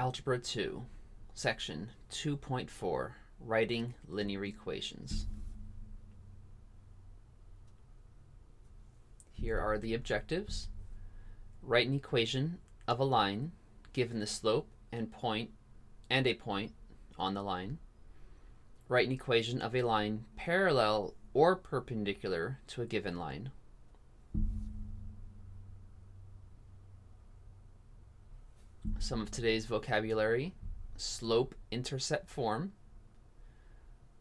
Algebra 2, Section 2.4, Writing Linear Equations. Here are the objectives. Write an equation of a line given the slope and a point on the line. Write an equation of a line parallel or perpendicular to a given line. Some of today's vocabulary: slope-intercept form,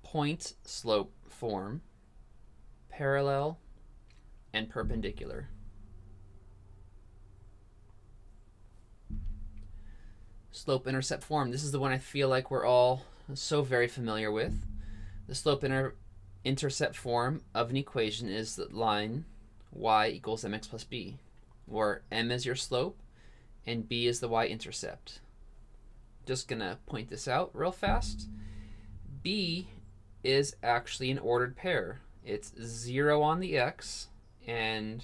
point-slope form, parallel, and perpendicular. Slope-intercept form. This is the one I feel like we're all so very familiar with. The slope-intercept form of an equation is the line y equals mx plus b, where m is your slope and b is the y-intercept. Just gonna point this out real fast. B is actually an ordered pair. It's 0 on the x and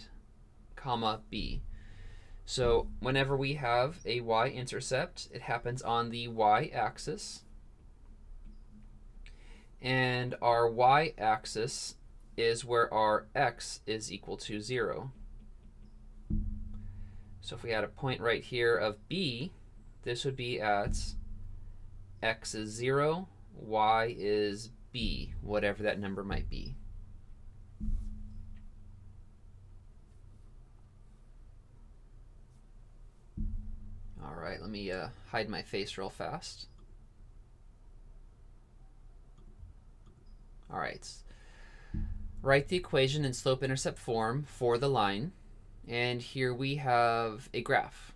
comma b. So whenever we have a y-intercept, it happens on the y-axis, and our y-axis is where our x is equal to 0. So if we had a point right here of b, this would be at x is 0, y is b, whatever that number might be. All right, let me hide my face real fast. All right, write the equation in slope-intercept form for the line. And here we have a graph.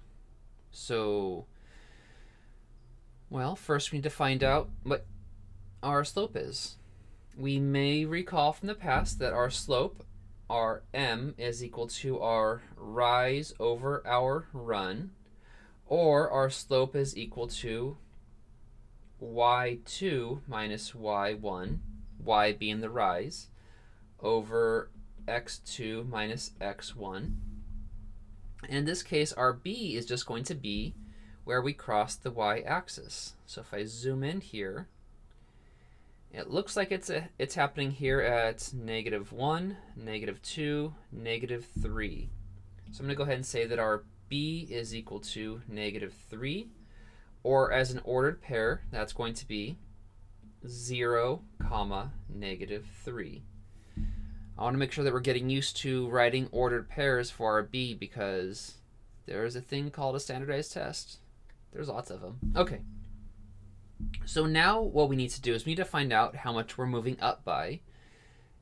So, well, first we need to find out what our slope is. We may recall from the past that our slope, our m, is equal to our rise over our run, or our slope is equal to y2 minus y1, y being the rise, over x2 minus x1. And in this case, our b is just going to be where we cross the y-axis. So if I zoom in here, it looks like it's happening here at -1, -2, -3. So I'm going to go ahead and say that our b is equal to -3, or as an ordered pair, that's going to be 0, -3. I want to make sure that we're getting used to writing ordered pairs for our b, because there is a thing called a standardized test. There's lots of them. Okay. So now what we need to do is we need to find out how much we're moving up by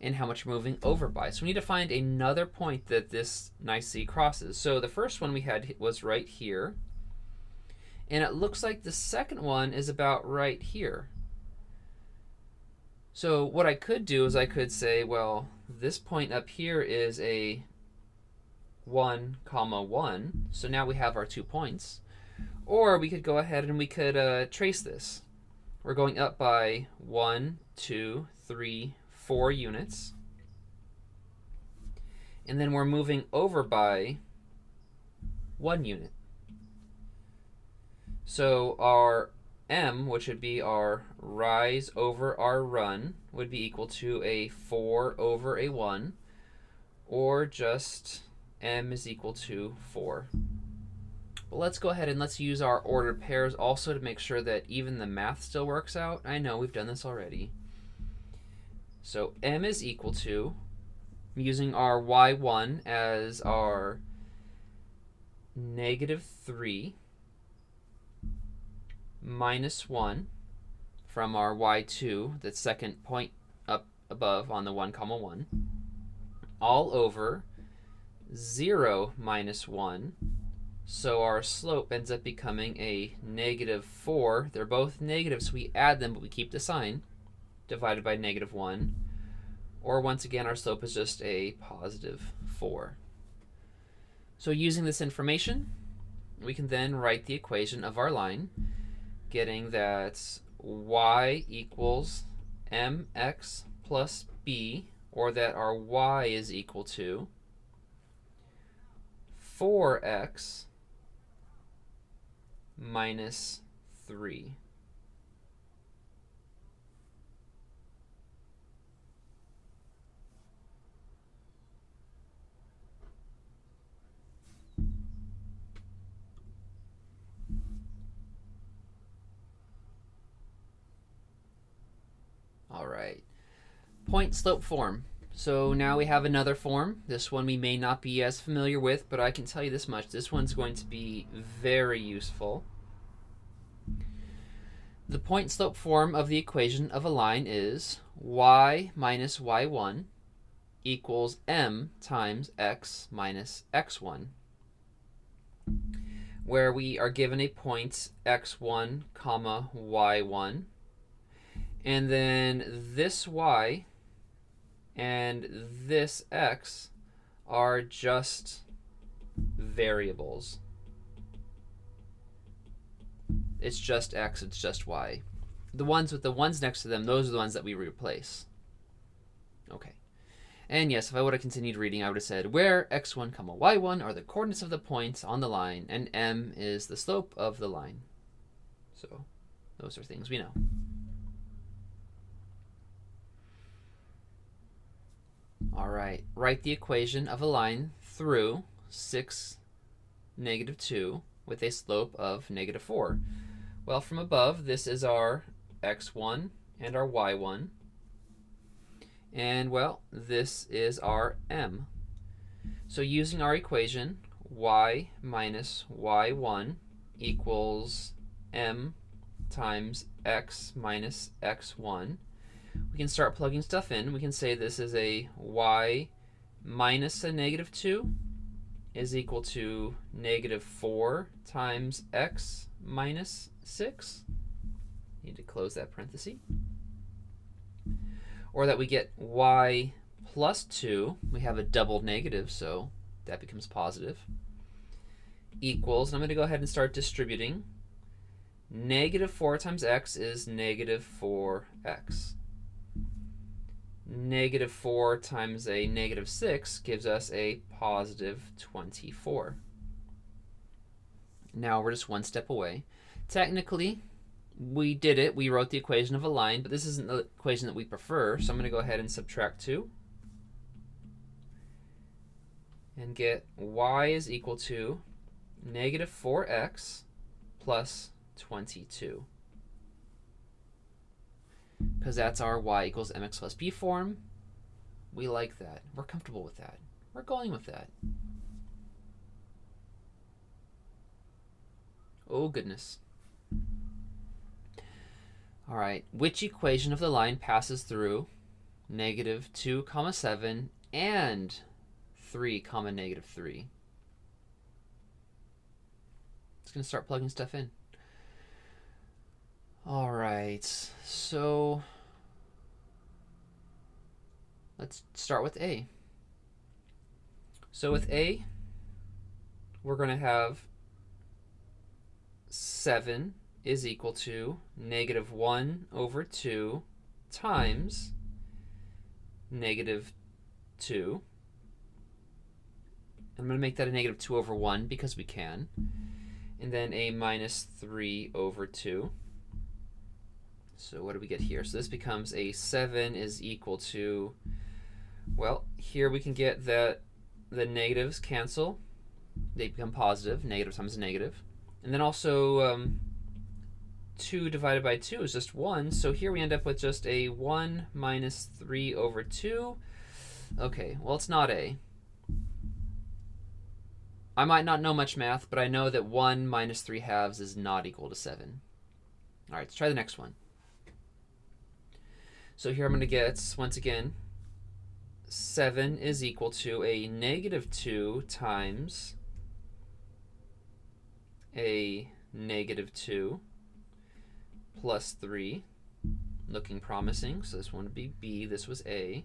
and how much we're moving over by. So we need to find another point that this nicely crosses. So the first one we had was right here. And it looks like the second one is about right here. So what I could do is I could say, well, this point up here is a 1, 1. So now we have our 2 points. Or we could go ahead and we could trace this. We're going up by 1, 2, 3, 4 units. And then we're moving over by 1 unit. So our m, which would be our rise over our run, would be equal to a 4 over a 1, or just m is equal to 4. But let's go ahead and let's use our ordered pairs also to make sure that even the math still works out. I know we've done this already. So m is equal to, using our y1 as our -3 minus 1 from our y2, the second point up above on the 1, 1, all over 0 minus 1. So our slope ends up becoming a -4. They're both negative, so we add them, but we keep the sign, divided by -1. Or once again, our slope is just a +4. So using this information, we can then write the equation of our line, getting that y equals mx plus b, or that our y is equal to 4x minus 3. All right. Point slope form. So now we have another form. This one we may not be as familiar with, but I can tell you this much. This one's going to be very useful. The point slope form of the equation of a line is y minus y1 equals m times x minus x1, where we are given a point x1 comma y1, and then this y and this x are just variables. It's just x, it's just y. The ones with the ones next to them, those are the ones that we replace. Okay. And yes, if I would have continued reading, I would have said where x1 comma y1 are the coordinates of the points on the line, and m is the slope of the line. So those are things we know. All right, write the equation of a line through 6, -2 with a slope of -4. Well, from above, this is our x1 and our y1. And, well, this is our m. So using our equation, y minus y1 equals m times x minus x1, we can start plugging stuff in. We can say this is a y minus a -2 is equal to -4 times x minus 6. Need to close that parenthesis. Or that we get y plus 2. We have a double negative, so that becomes positive. Equals, and I'm going to go ahead and start distributing. -4 times x is -4x. -4 times a -6 gives us a positive 24. Now we're just one step away. Technically, we did it. We wrote the equation of a line, but this isn't the equation that we prefer, so I'm going to go ahead and subtract 2 and get y is equal to -4x plus 22. Because that's our y equals mx plus b form. We like that. We're comfortable with that. We're going with that. Oh, goodness. All right, which equation of the line passes through -2 comma 7 and 3 comma -3? It's going to start plugging stuff in. All right, so let's start with A. So with A, we're going to have 7 is equal to -1 over 2 times -2. I'm going to make that a -2 over 1 because we can. And then a -3 over 2. So what do we get here? So this becomes a 7 is equal to, well, here we can get that the negatives cancel. They become positive. Negative times a negative. And then also 2 divided by 2 is just 1. So here we end up with just a 1 minus 3 over 2. Okay, well, it's not A. I might not know much math, but I know that 1 minus 3/2 is not equal to 7. All right, let's try the next one. So here I'm going to get, once again, 7 is equal to a -2 times a -2 plus 3. Looking promising, so this one would be B, this was A.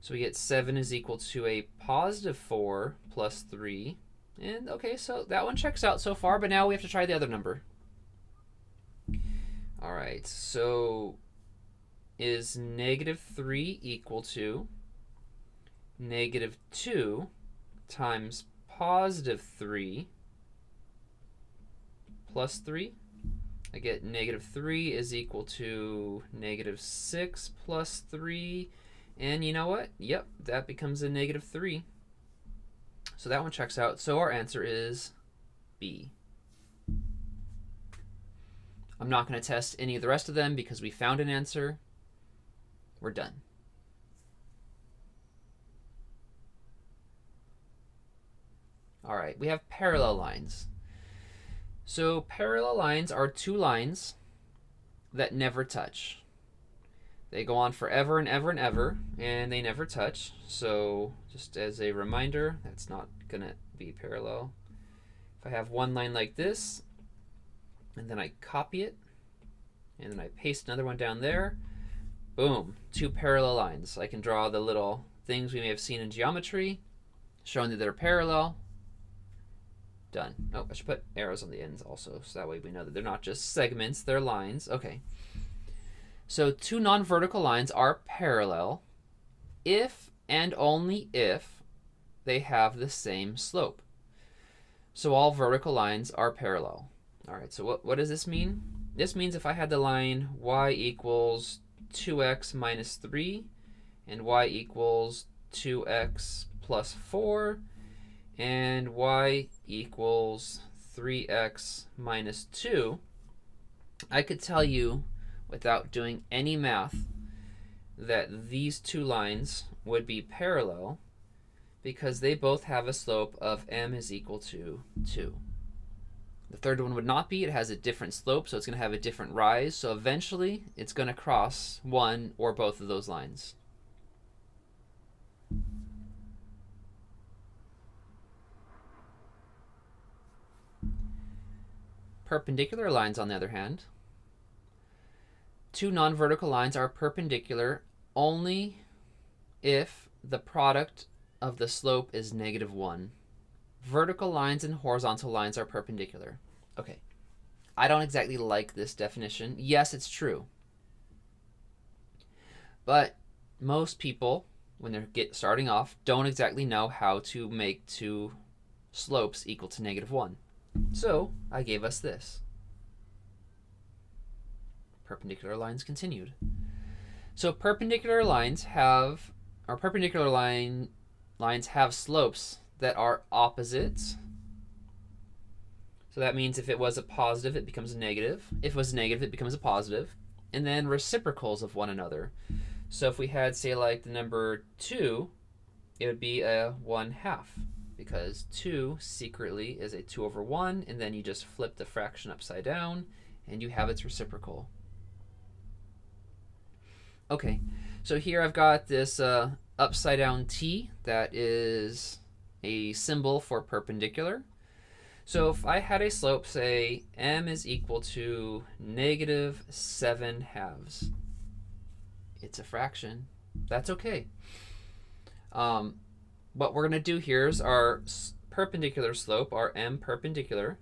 So we get 7 is equal to a +4 plus 3. And okay, so that one checks out so far, but now we have to try the other number. All right, so is -3 equal to -2 times +3 plus 3? I get negative 3 is equal to negative 6 plus 3. And you know what? Yep, that becomes a negative 3. So that one checks out. So our answer is B. I'm not going to test any of the rest of them because we found an answer. We're done. All right, we have parallel lines. So parallel lines are two lines that never touch. They go on forever and ever and ever, and they never touch. So just as a reminder, that's not going to be parallel. If I have one line like this, and then I copy it, and then I paste another one down there, boom, two parallel lines. I can draw the little things we may have seen in geometry, showing that they're parallel. Done. Oh, I should put arrows on the ends also, so that way we know that they're not just segments, they're lines. Okay. So two non-vertical lines are parallel if and only if they have the same slope. So all vertical lines are parallel. All right, so what does this mean? This means if I had the line y equals 2x minus 3 and y equals 2x plus 4 and y equals 3x minus 2, I could tell you without doing any math that these two lines would be parallel because they both have a slope of m is equal to 2. The third one would not be. It has a different slope, so it's going to have a different rise. So eventually, it's going to cross one or both of those lines. Perpendicular lines, on the other hand, two non-vertical lines are perpendicular only if the product of the slope is -1. Vertical lines and horizontal lines are perpendicular. Okay, I don't exactly like this definition. Yes, it's true. But most people, when they're starting off, don't exactly know how to make two slopes equal to -1. So I gave us this. Perpendicular lines continued. So perpendicular lines have slopes that are opposites. So that means if it was a positive, it becomes a negative. If it was negative, it becomes a positive. And then reciprocals of one another. So if we had, say, like the number 2, it would be a 1/2 because 2 secretly is a 2/1, and then you just flip the fraction upside down and you have its reciprocal. Okay, so here I've got this upside down t that is a symbol for perpendicular. So if I had a slope, say m is equal to -7/2, it's a fraction. That's okay. What we're going to do here is our perpendicular slope, our m perpendicular,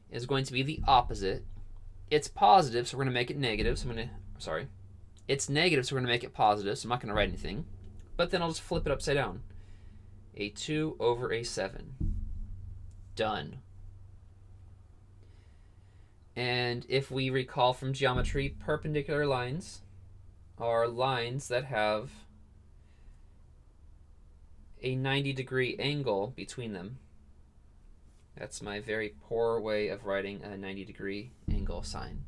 is going to be the opposite. It's positive, so we're going to make it negative. So it's negative, so we're going to make it positive. So I'm not going to write anything. But then I'll just flip it upside down. A 2/7. Done. And if we recall from geometry, perpendicular lines are lines that have a 90-degree angle between them. That's my very poor way of writing a 90-degree angle sign.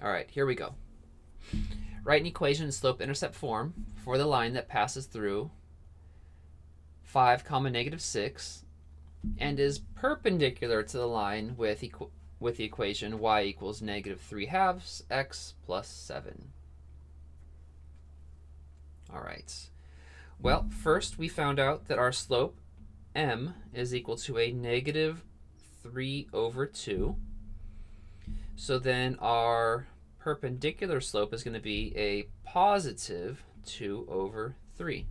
All right, here we go. Write an equation in slope-intercept form for the line that passes through 5, -6 and is perpendicular to the line with the equation y equals -3/2 x plus 7. All right. Well, first we found out that our slope m is equal to a -3/2. So then our perpendicular slope is going to be a positive 2/3.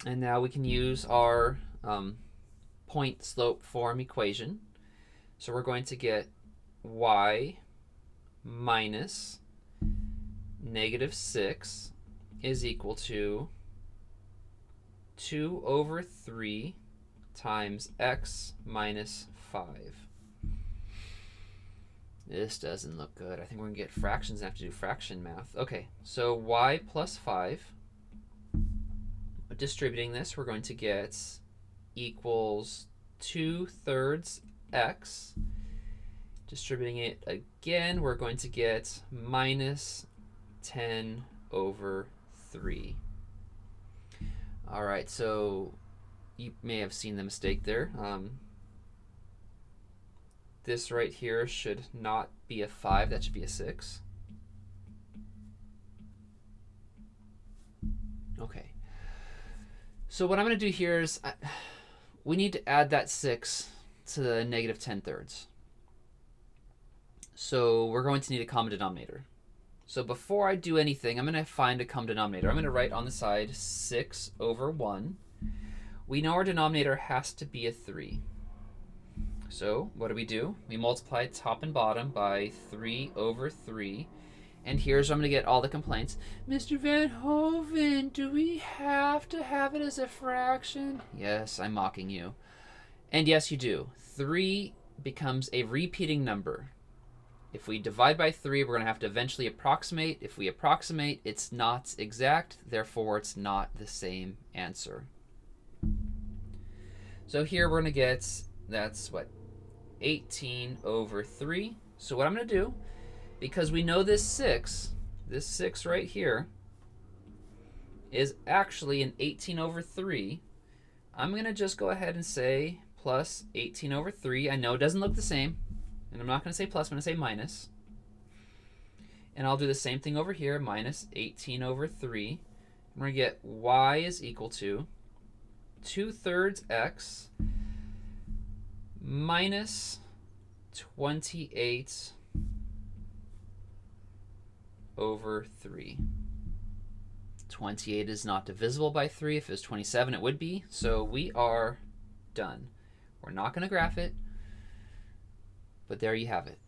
And now we can use our point slope form equation. So we're going to get y minus -6 is equal to 2 over 3 times x minus 5. This doesn't look good. I think we're going to get fractions and have to do fraction math. Okay, so y plus 5. Distributing this, we're going to get equals 2/3 x. Distributing it again, we're going to get minus 10 over 3. All right, so you may have seen the mistake there. This right here should not be a 5, that should be a 6. Okay. So what I'm going to do here is we need to add that 6 to the negative 10/3. So we're going to need a common denominator. So before I do anything, I'm going to find a common denominator. I'm going to write on the side 6 over 1. We know our denominator has to be a 3. So what do? We multiply top and bottom by 3 over 3. And here's where I'm going to get all the complaints. Mr. Van Hoven, do we have to have it as a fraction? Yes, I'm mocking you. And yes, you do. 3 becomes a repeating number. If we divide by 3, we're going to have to eventually approximate. If we approximate, it's not exact. Therefore, it's not the same answer. So here we're going to get, that's what, 18 over 3. So what I'm going to do, because we know this 6 right here, is actually an 18 over 3, I'm going to just go ahead and say plus 18 over 3. I know it doesn't look the same, and I'm not going to say plus, I'm going to say minus. And I'll do the same thing over here, minus 18 over 3. We're going to get y is equal to 2/3 x minus 28 over 3. 28 is not divisible by 3. If it was 27, it would be. So we are done. We're not going to graph it, but there you have it.